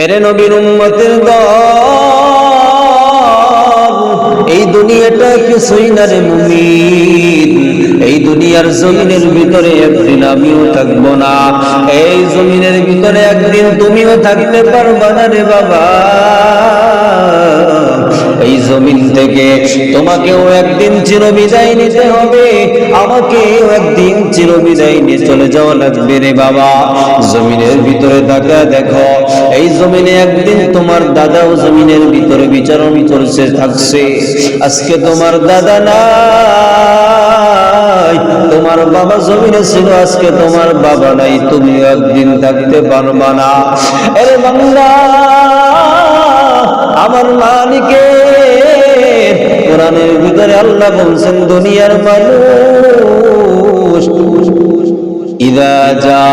এরে নবীর উম্মতের দল, এই দুনিয়াটা কিছুই না রে মুমিন। এই দুনিয়ার জমিনের ভিতরে একদিন আমিও থাকবো না, এই জমিনের ভিতরে একদিন তুমিও থাকতে পারবা না রে বাবা। এই জমিন থেকে তোমাকেও একদিন চিরবিদায় নিতে হবে, আমাকেও একদিন চিরবিদায় নিয়ে চলে যাওয়া লাগবে রে বাবা। জমিনের ভিতরে তাকা দেখো, এই জমিনে একদিন তোমার দাদাও জমিনের ভিতরে বিচরণ করছে থাকছে। আজকে তোমার দাদা নাই, তোমার বাবা জমিনে ছিল, আজকে তোমার বাবা নাই, তুমি একদিন থাকতে পারবা না। আরে বান্দা, আমার মালিকে কোরআনের ভিতরে আল্লাহ বলছেন, দুনিয়ার মানুষ ইযা জা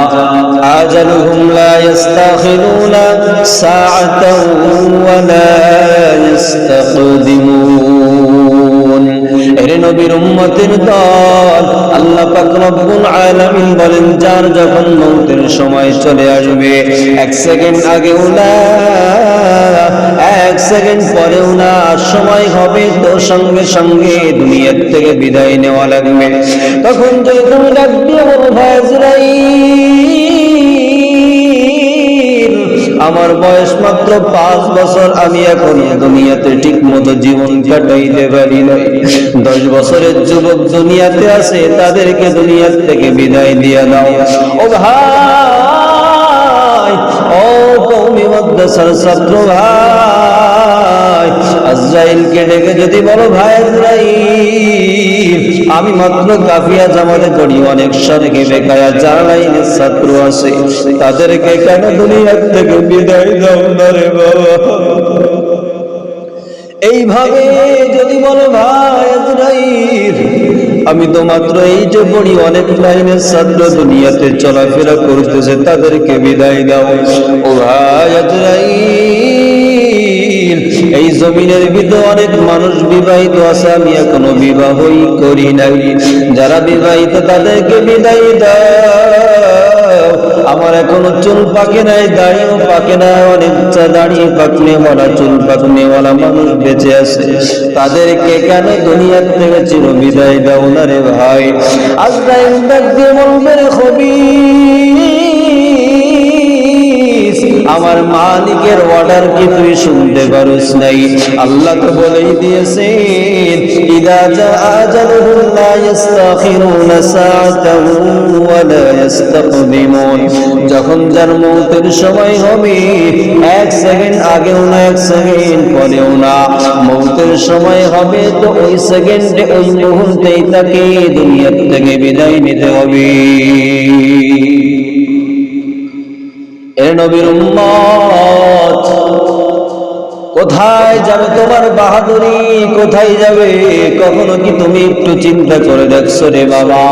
আজালুহুম লা ইস্তাখিরুনা সাআতাও ওয়া লা ইস্তাকদিমুন। এরে নবীর উম্মতের দল, আল্লাহ পাক রব্বুল আলামিন বলেন, যার যখন মওতের সময় চলে আসবে, এক সেকেন্ড আগেও না, এক সেকেন্ড পরেও না, সময় হবে তো সঙ্গে সঙ্গে দুনিয়ার থেকে বিদায় নেওয়া লাগবে। তখন যদি তুমি ডাক দিয়ে বলো, ভাই আজরাইল, আমার বয়স মাত্র 5 বছর, আমি এখন দুনিয়াতে ঠিক মতো জীবন কাটাইতে পারি নাই, 10 বছরের যুবক দুনিয়াতে আছে, তাদেরকে দুনিয়ার থেকে বিদায় দিয়ে দাও। ও ভাই, ও কওমি মাদ্রাসার ছাত্র ভাই, আজরাইলকে ডেকে যদি বলো, ভাই আজরাইল, আমি মাত্র কাফিয়া জামাতে পড়ি, অনেক সাথে বেকায়া 4 লাইনের ছাত্র আছে, তাদেরকে কেন দুনিয়ার থেকে বিদায় দাও না রে বাবা। এইভাবে যদি বলো, ভাই আজরাইল, আমি তো মাত্র এই যে পড়ি, অনেক লাইনের ছাত্র দুনিয়াতে চলাফেরা করতেছে, তাদেরকে বিদায় দাও। ও ভাই আজরাইল, এই জমিনের ভিতরে অনেক মানুষ বিবাহিত আছে, আমি এখনো বিবাহই করি নাই, যারা বিবাহিত তাদেরকে বিদায় দাও। আমার এখনো চুল পাকে নাই, দাড়িও পাকে না, অনেক দাড়ি পাকনেওয়ালা, চুল পাকনেওয়ালা মানুষ বেঁচে আছে, তাদেরকে কেন দুনিয়ার থেকে চিরবিদায় দাও না রে ভাই। আজরাইল ডাক দিয়ে বলবে, রে খবীস, আমার মালিকের অর্ডার কি তুই শুনতে পারিস নাই? আল্লাহ তো বলেই দিয়েছেন, ইযা জা আজালুহুম লা ইস্তাখিরুনা সাআতাও ওয়া লা ইস্তাকদিমুন। যখন যার মওতের সময় হবে, এক সেকেন্ড আগেও না, এক সেকেন্ড পরেও না, মওতের সময় হবে তো ওই সেকেন্ডে, ওই মুহূর্তেই তাকে দুনিয়া থেকে বিদায় নিতে হবে। এ নবীর উম্মত, কোথায় যাবে তোমার বাহাদুরি, কোথায় যাবে? কখনো কি তুমি একটু চিন্তা করে দেখছো রে বাবা?